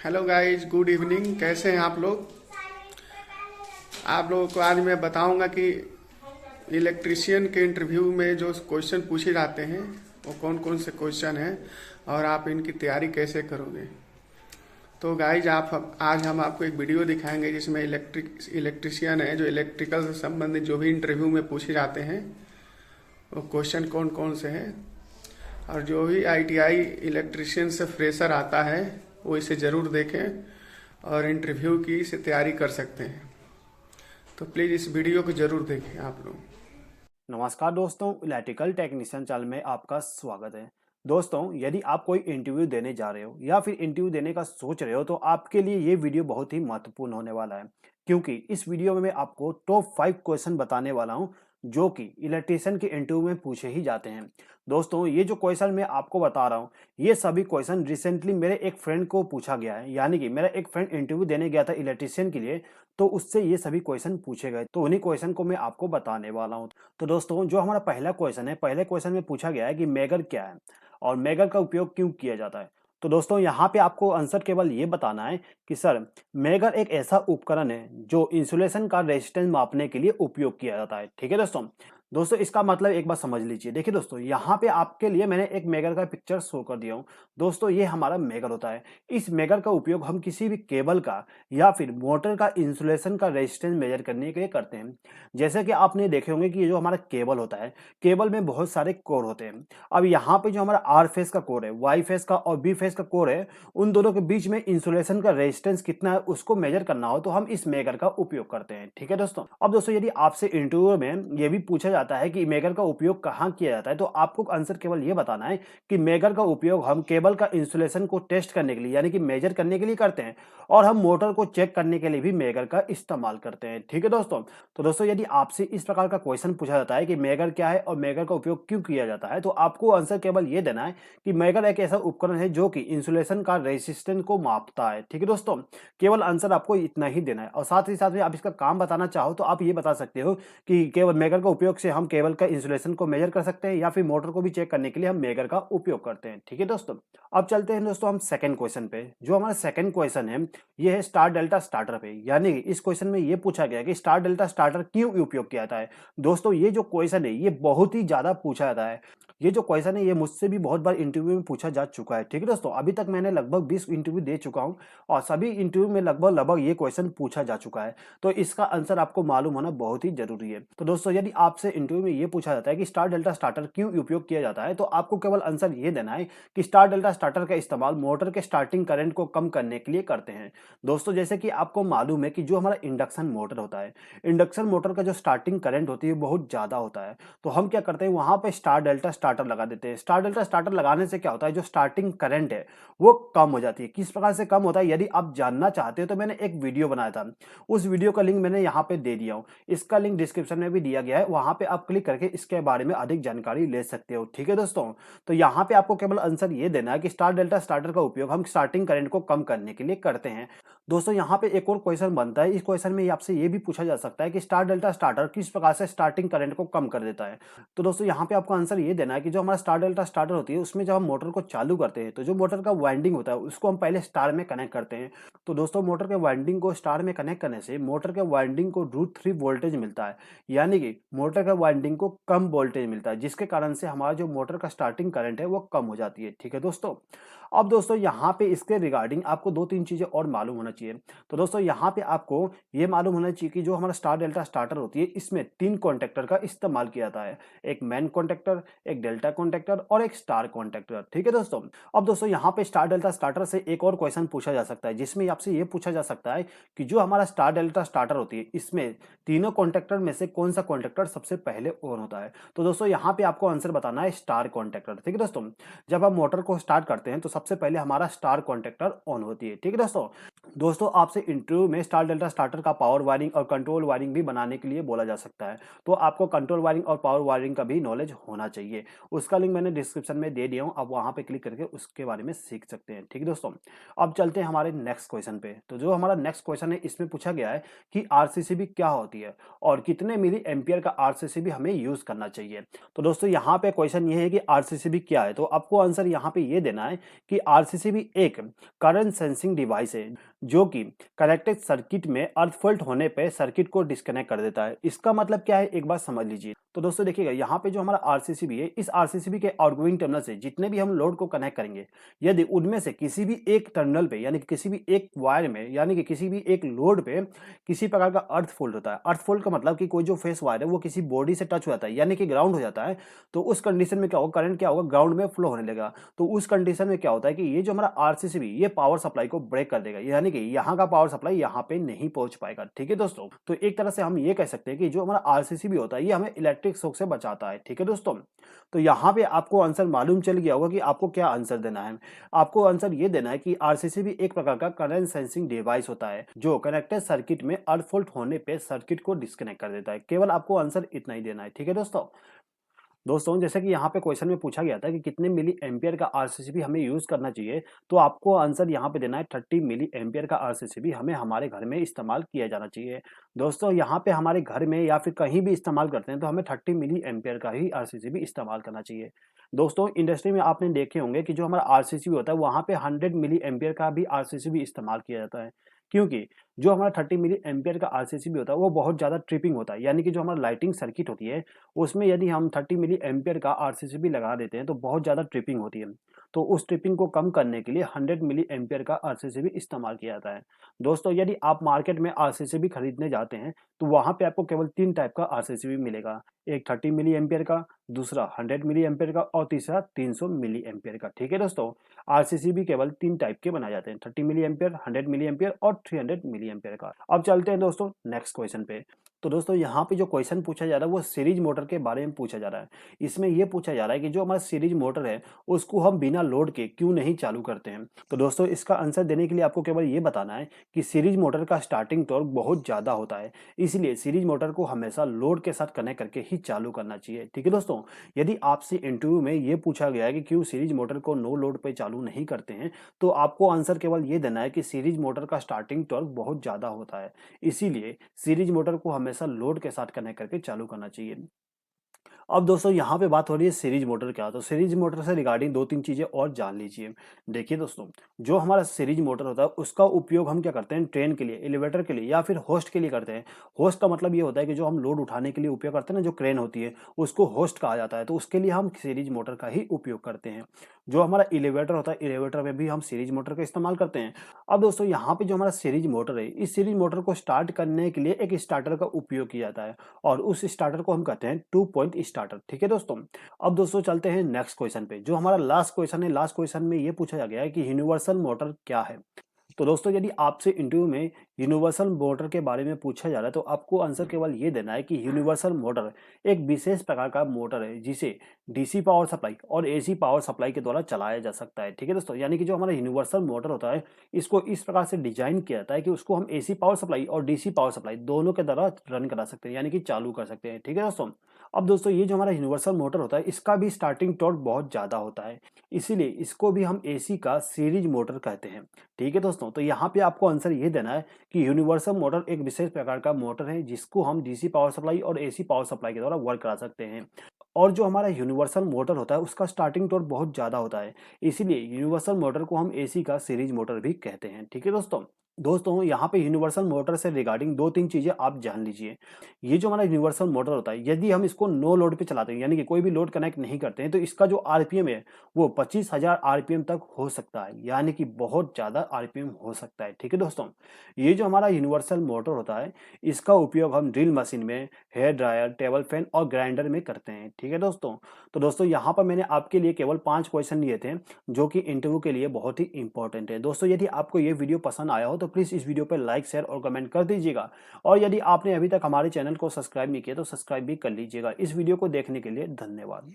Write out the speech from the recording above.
Hello guys, good evening. कैसे हैं आप लोग? आप लोगों को आज मैं बताऊंगा कि इलेक्ट्रिशियन के इंटरव्यू में जो क्वेश्चन पूछे जाते हैं वो कौन कौन से क्वेश्चन हैं और आप इनकी तैयारी कैसे करोगे। तो गाइज आप आज हम आपको एक वीडियो दिखाएंगे जिसमें इलेक्ट्रिशियन है जो इलेक्ट्रिकल से संबंधित जो भी इंटरव्यू में पूछे जाते हैं वो क्वेश्चन कौन कौन से हैं, और जो भी आईटीआई इलेक्ट्रिशियन से फ्रेशर आता है वो इसे ज़रूर देखें और इंटरव्यू की इसे तैयारी कर सकते हैं। तो प्लीज़ इस वीडियो को ज़रूर देखें आप लोग। नमस्कार दोस्तों, इलेक्ट्रिकल टेक्नीशियन चैनल में आपका स्वागत है। दोस्तों, यदि आप कोई इंटरव्यू देने जा रहे हो या फिर इंटरव्यू देने का सोच रहे हो तो आपके लिए ये वीडियो बहुत ही महत्वपूर्ण होने वाला है, क्योंकि इस वीडियो में मैं आपको टॉप 5 क्वेश्चन बताने वाला हूं जो कि इलेक्ट्रिशियन के इंटरव्यू में पूछे ही जाते हैं। दोस्तों, ये जो क्वेश्चन मैं आपको बता रहा हूँ, ये सभी क्वेश्चन रिसेंटली मेरे एक फ्रेंड को पूछा गया है, यानी कि मेरा एक फ्रेंड इंटरव्यू देने गया था इलेक्ट्रिशियन के लिए, तो उससे ये सभी क्वेश्चन पूछे गए, तो उन्हीं क्वेश्चन को मैं आपको बताने वाला हूँ। तो दोस्तों, जो हमारा पहला क्वेश्चन है, पहले क्वेश्चन में पूछा गया है कि मेगर क्या है और मेगर का उपयोग क्यों किया जाता है। तो दोस्तों, यहाँ पे आपको आंसर केवल ये बताना है कि सर, मेगर एक ऐसा उपकरण है जो इंसुलेशन का रेजिस्टेंस मापने के लिए उपयोग किया जाता है। ठीक है दोस्तों। दोस्तों, इसका मतलब एक बार समझ लीजिए। देखिए दोस्तों, यहाँ पे आपके लिए मैंने एक मेगर का पिक्चर शो कर दिया हूँ। दोस्तों, ये हमारा मेगर होता है। इस मेगर का उपयोग हम किसी भी केबल का या फिर मोटर का इंसुलेशन का रेजिस्टेंस मेजर करने के लिए करते हैं। जैसे कि आपने देखे होंगे कि ये जो हमारा केबल होता है, केबल में बहुत सारे कोर होते हैं। अब यहाँ पे जो हमारा आर फेस का कोर है, वाई फेस का और बी फेस का कोर है, उन दोनों के बीच में इंसुलेशन का रेजिस्टेंस कितना है उसको मेजर करना हो तो हम इस मेगर का उपयोग करते हैं। ठीक है दोस्तों। अब दोस्तों, यदि आपसे इंटरव्यू में ये भी पूछा जाता है कि मेगर का उपयोग कहाँ किया जाता है, तो आपको आंसर केवल ये बताना है कि मेगर का उपयोग हम केबल का इंसुलेशन को टेस्ट करने के लिए, यानी कि मेजर करने के लिए करते हैं, और हम मोटर को चेक करने के लिए भी मेगर का इस्तेमाल करते हैं। ठीक है दोस्तों। तो दोस्तों, यदि आपसे इस प्रकार का क्वेश्चन पूछा जाता है कि मेगर क्या है और मेगर का उपयोग क्यों किया जाता है, तो आपको आंसर केवल ये देना है कि मेगर एक ऐसा उपकरण है जो कि इंसुलेशन का रेजिस्टेंस को मापता है। ठीक है दोस्तों। केवल आंसर आपको इतना ही देना है, और साथ ही साथ में आप इसका काम बताना चाहो तो आप ये बता सकते हो कि केवल मेगर का उपयोग से हम केबल का इंसुलेशन को मेजर कर सकते हैं या फिर मोटर को भी चेक करने के लिए हम मेगर का उपयोग करते हैं। ठीक है दोस्तों। अब चलते हैं दोस्तों हम सेकंड क्वेश्चन पे। जो हमारा सेकंड क्वेश्चन है, ये है स्टार डेल्टा स्टार्टर पे। यानी कि इस क्वेश्चन में ये पूछा गया कि स्टार डेल्टा स्टार्टर क्यों उपयोग किया जाता है। दोस्तों, ये जो क्वेश्चन है ये बहुत ही ज्यादा पूछा जाता है। ये जो क्वेश्चन है ये मुझसे भी बहुत बार इंटरव्यू में पूछा जा चुका है। ठीक है दोस्तों। अभी तक मैंने लगभग 20 इंटरव्यू दे चुका हूं और सभी इंटरव्यू में लगभग लगभग ये क्वेश्चन पूछा जा चुका है। तो इसका आंसर आपको मालूम होना बहुत ही जरूरी है। तो दोस्तों, यदि आपसे इंटरव्यू में ये पूछा जाता है कि स्टार डेल्टा स्टार्टर क्यों उपयोग किया जाता है, तो आपको केवल आंसर ये देना है कि स्टार डेल्टा स्टार्टर का इस्तेमाल मोटर के स्टार्टिंग करंट को कम करने के लिए करते हैं। दोस्तों, जैसे कि आपको मालूम है कि जो हमारा इंडक्शन मोटर होता है, इंडक्शन मोटर का जो स्टार्टिंग करंट होती है बहुत ज्यादा होता है, तो हम क्या करते हैं, वहां पे स्टार डेल्टा स्टार्टर लगा देते हैं। स्टार डेल्टा स्टार्टर लगाने से क्या होता है, जो स्टार्टिंग करंट है वो कम हो जाती है। किस प्रकार से कम होता है, यदि आप जानना चाहते हो तो मैंने एक वीडियो बनाया था, उस वीडियो का लिंक मैंने यहाँ पे दे दिया हूँ। इसका लिंक डिस्क्रिप्शन में भी दिया गया है, वहां पे आप क्लिक करके इसके बारे में अधिक जानकारी ले सकते हो। ठीक है दोस्तों। तो यहाँ पे आपको केवल आंसर ये देना है कि स्टार डेल्टा स्टार्टर का उपयोग हम स्टार्टिंग करंट को कम करने के लिए करते हैं। दोस्तों, यहाँ पे एक और क्वेश्चन बनता है। इस क्वेश्चन में आपसे ये भी पूछा जा सकता है कि स्टार डेल्टा स्टार्टर किस प्रकार से स्टार्टिंग करंट को कम कर देता है। तो दोस्तों, यहाँ पे आपको आंसर ये देना है कि जो हमारा स्टार डेल्टा स्टार्टर होती है उसमें जब हम मोटर को चालू करते हैं तो जो मोटर का वाइंडिंग होता है उसको हम पहले स्टार में कनेक्ट करते हैं। तो दोस्तों, मोटर के वाइंडिंग को स्टार में कनेक्ट करने से मोटर के वाइंडिंग को √3 वोल्टेज मिलता है, यानी कि मोटर के वाइंडिंग को कम वोल्टेज मिलता है, जिसके कारण से हमारा जो मोटर का स्टार्टिंग करंट है वो कम हो जाती है। ठीक है दोस्तों। अब दोस्तों, यहाँ पे इसके रिगार्डिंग आपको 2-3 चीजें और मालूम होना चाहिए। तो दोस्तों, यहाँ पे आपको ये मालूम होना चाहिए कि जो हमारा स्टार डेल्टा स्टार्टर होती है इसमें 3 कॉन्टेक्टर का इस्तेमाल किया जाता है। एक मैन कॉन्टेक्टर, एक डेल्टा कॉन्टेक्टर और एक स्टार कॉन्टेक्टर। ठीक है दोस्तों। अब दोस्तों, यहाँ पे स्टार डेल्टा स्टार्टर से एक और क्वेश्चन पूछा जा सकता है, जिसमें आपसे ये पूछा जा सकता है कि जो हमारा स्टार डेल्टा स्टार्टर होती है इसमें तीनों कॉन्टेक्टर में से कौन सा कॉन्टेक्टर सबसे पहले ऑन होता है। तो दोस्तों, यहाँ पे आपको आंसर बताना है स्टार कॉन्टेक्टर। ठीक है दोस्तों। जब हम मोटर को स्टार्ट करते हैं तो सबसे पहले हमारा स्टार कॉन्टेक्टर ऑन होती है। ठीक है दोस्तों। दोस्तों आपसे इंटरव्यू में स्टार डेल्टा स्टार्टर का पावर वायरिंग और कंट्रोल वायरिंग भी बनाने के लिए बोला जा सकता है। तो आपको कंट्रोल वायरिंग और पावर वायरिंग का भी नॉलेज होना चाहिए। उसका लिंक मैंने डिस्क्रिप्शन में दे दिया हूँ, आप वहाँ पे क्लिक करके उसके बारे में सीख सकते हैं। ठीक है दोस्तों, अब चलते हैं हमारे नेक्स्ट क्वेश्चन पे। तो जो हमारा नेक्स्ट क्वेश्चन है इसमें पूछा गया है कि आरसीसीबी क्या होती है और कितने मिली एम्पियर का आरसीसीबी हमें यूज करना चाहिए। तो दोस्तों यहाँ पे क्वेश्चन ये है कि आरसीसीबी क्या है, तो आपको आंसर यहाँ पे ये देना है कि आरसीसीबी एक करंट सेंसिंग डिवाइस है जो कि कनेक्टेड सर्किट में अर्थ फॉल्ट होने पे सर्किट को डिस्कनेक्ट कर देता है। इसका मतलब क्या है, एक बार समझ लीजिए। तो दोस्तों देखिएगा यहाँ पे जो हमारा आरसीसीबी है, इस आरसीसीबी के आउटगोइंग टर्मिनल से जितने भी हम लोड को कनेक्ट करेंगे, यदि उनमें से किसी भी एक टर्मिनल पे यानी कि किसी भी एक वायर में यानी कि किसी भी एक लोड पे किसी प्रकार का अर्थ फॉल्ट होता है। अर्थ फॉल्ट का मतलब कि कोई जो फेस वायर है वो किसी बॉडी से टच हो जाता है यानी कि ग्राउंड हो जाता है, तो उस कंडीशन में क्या होगा, करंट क्या होगा, ग्राउंड में फ्लो होने लगेगा। तो उस कंडीशन में क्या होता है कि ये जो हमारा आरसीसीबी ये पावर सप्लाई को ब्रेक कर देगा, यानी कि यहाँ का पावर सप्लाई यहाँ पे नहीं पहुंच पाएगा। ठीक है दोस्तों, तो एक तरह से हम ये कह सकते हैं कि जो हमारा आरसीसीबी होता है ये हमें इलेक्ट्रिक शॉक से बचाता है। ठीक है दोस्तों, तो यहाँ पे आपको आंसर मालूम चल गया होगा कि आपको क्या आंसर देना है। आपको आंसर ये देना है कि आरसीसीबी एक प्रकार का करंट सेंसिंग डिवाइस होता है जो कनेक्टेड सर्किट में अर्थ फॉल्ट होने पे सर्किट को डिस्कनेक्ट कर देता है। केवल आपको आंसर इतना ही देना है। ठीक है दोस्तों जैसे कि यहाँ पे क्वेश्चन में पूछा गया था कि कितने मिली एम्पियर का आरसीसीबी हमें यूज करना चाहिए, तो आपको आंसर यहाँ पे देना है 30 मिली एम्पियर का आरसीसीबी हमें हमारे घर में इस्तेमाल किया जाना चाहिए। दोस्तों यहाँ पे हमारे घर में या फिर कहीं भी इस्तेमाल करते हैं तो हमें 30 मिली एम्पियर का ही आरसीसीबी इस्तेमाल करना चाहिए। दोस्तों इंडस्ट्री में आपने देखे होंगे कि जो हमारा आरसीसीबी होता है वहाँ पे 100 मिली एम्पियर का भी आरसीसीबी इस्तेमाल किया जाता है, क्योंकि जो हमारा 30 मिली एम्पियर का आरसीसीबी होता है वो बहुत ज़्यादा ट्रिपिंग होता है, यानी कि जो हमारा लाइटिंग सर्किट होती है उसमें यदि हम 30 मिली एम्पियर का आरसीसीबी लगा देते हैं तो बहुत ज़्यादा ट्रिपिंग होती है। तो उस ट्रिपिंग को कम करने के लिए 100 मिली एम्पियर का आरसीसीबी इस्तेमाल किया जाता है। दोस्तों यदि आप मार्केट में आरसीसीबी खरीदने जाते हैं तो वहाँ पे आपको केवल 3 टाइप का आरसीसीबी मिलेगा, एक 30 मिली एम्पियर का, दूसरा 100 मिली एम्पियर का और तीसरा 300 मिली एम्पियर का। ठीक है दोस्तों, आरसीसीबी केवल 3 टाइप के बनाए जाते हैं, 30 मिली एम्पियर, 100 मिली एम्पियर और 300 मिली एम्पियर का। अब चलते हैं दोस्तों नेक्स्ट क्वेश्चन पे। तो दोस्तों यहाँ पे जो क्वेश्चन पूछा जा रहा है वो सीरीज मोटर के बारे में पूछा जा रहा है। इसमें ये पूछा जा रहा है कि जो हमारा सीरीज मोटर है उसको हम बिना लोड के क्यों नहीं चालू करते हैं। तो दोस्तों इसका आंसर देने के लिए आपको केवल ये बताना है कि सीरीज मोटर का स्टार्टिंग टॉर्क बहुत ज़्यादा होता है, इसलिए सीरीज मोटर को हमेशा लोड के साथ कनेक्ट करके ही चालू करना चाहिए। ठीक है दोस्तों, यदि आपसे इंटरव्यू में ये पूछा गया है कि क्यों सीरीज मोटर को नो लोड पे चालू नहीं करते हैं, तो आपको आंसर केवल ये देना है कि सीरीज मोटर का स्टार्टिंग टॉर्क बहुत ज़्यादा होता है, इसीलिए सीरीज मोटर को हमेशा लोड के साथ कनेक्ट करके चालू करना चाहिए। अब दोस्तों यहाँ पे बात हो रही है सीरीज मोटर क्या, तो सीरीज मोटर से रिगार्डिंग 2-3 चीजें और जान लीजिए। देखिए दोस्तों, जो हमारा सीरीज मोटर होता है उसका उपयोग हम क्या करते हैं, ट्रेन के लिए, एलिवेटर के लिए या फिर होस्ट के लिए करते हैं। होस्ट का मतलब ये होता है कि जो हम लोड उठाने के लिए उपयोग करते हैं ना, जो क्रेन होती है उसको होस्ट कहा जाता है, तो उसके लिए हम सीरीज मोटर का ही उपयोग करते हैं। जो हमारा एलिवेटर होता है, एलिवेटर में भी हम सीरीज मोटर का इस्तेमाल करते हैं। अब दोस्तों यहाँ पे जो हमारा सीरीज मोटर है, इस सीरीज मोटर को स्टार्ट करने के लिए एक स्टार्टर का उपयोग किया जाता है और उस स्टार्टर को हम कहते हैं 2 पॉइंट स्टार्टर। ठीक है दोस्तों, अब दोस्तों चलते हैं नेक्स्ट क्वेश्चन पे। जो हमारा लास्ट क्वेश्चन है, लास्ट क्वेश्चन में ये पूछा गया है कि यूनिवर्सल मोटर क्या है। तो दोस्तों यदि आपसे इंटरव्यू में यूनिवर्सल मोटर के बारे में पूछा जा रहा है तो आपको आंसर केवल ये देना है कि यूनिवर्सल मोटर एक विशेष प्रकार का मोटर है जिसे डीसी पावर सप्लाई और एसी पावर सप्लाई के द्वारा चलाया जा सकता है। ठीक है दोस्तों, यानी कि जो हमारा यूनिवर्सल मोटर होता है इसको इस प्रकार से डिजाइन किया जाता है कि उसको हम एसी पावर सप्लाई और डीसी पावर सप्लाई दोनों के द्वारा रन करा सकते हैं, यानी कि चालू कर सकते हैं। ठीक है दोस्तों, अब दोस्तों ये जो हमारा यूनिवर्सल मोटर होता है इसका भी स्टार्टिंग टॉर्क बहुत ज्यादा होता है, इसीलिए इसको भी हम एसी का सीरीज मोटर कहते हैं। ठीक है दोस्तों, तो यहाँ पे आपको आंसर ये देना है कि यूनिवर्सल मोटर एक विशेष प्रकार का मोटर है जिसको हम डीसी पावर सप्लाई और एसी पावर सप्लाई के द्वारा वर्क करा सकते हैं। और जो हमारा यूनिवर्सल मोटर होता है उसका स्टार्टिंग टॉर्क बहुत ज़्यादा होता है, इसीलिए यूनिवर्सल मोटर को हम एसी का सीरीज मोटर भी कहते हैं। ठीक है दोस्तों यहाँ पे यूनिवर्सल मोटर से रिगार्डिंग 2-3 चीजें आप जान लीजिए। ये जो हमारा यूनिवर्सल मोटर होता है यदि हम इसको नो लोड पे चलाते हैं यानी कि कोई भी लोड कनेक्ट नहीं करते हैं तो इसका जो आरपीएम है वो 25,000 आरपीएम तक हो सकता है, यानी कि बहुत ज्यादा आरपीएम हो सकता है। ठीक है दोस्तों, ये जो हमारा यूनिवर्सल मोटर होता है इसका उपयोग हम ड्रिल मशीन में, हेयर ड्रायर, टेबल फैन और ग्राइंडर में करते हैं। ठीक है दोस्तों, तो दोस्तों यहाँ पर मैंने आपके लिए केवल 5 क्वेश्चन लिए थे जो कि इंटरव्यू के लिए बहुत ही इंपॉर्टेंट है। दोस्तों यदि आपको ये वीडियो पसंद आया हो तो प्लीज़ इस वीडियो पर लाइक, शेयर और कमेंट कर दीजिएगा, और यदि आपने अभी तक हमारे चैनल को सब्सक्राइब नहीं किया तो सब्सक्राइब भी कर लीजिएगा। इस वीडियो को देखने के लिए धन्यवाद।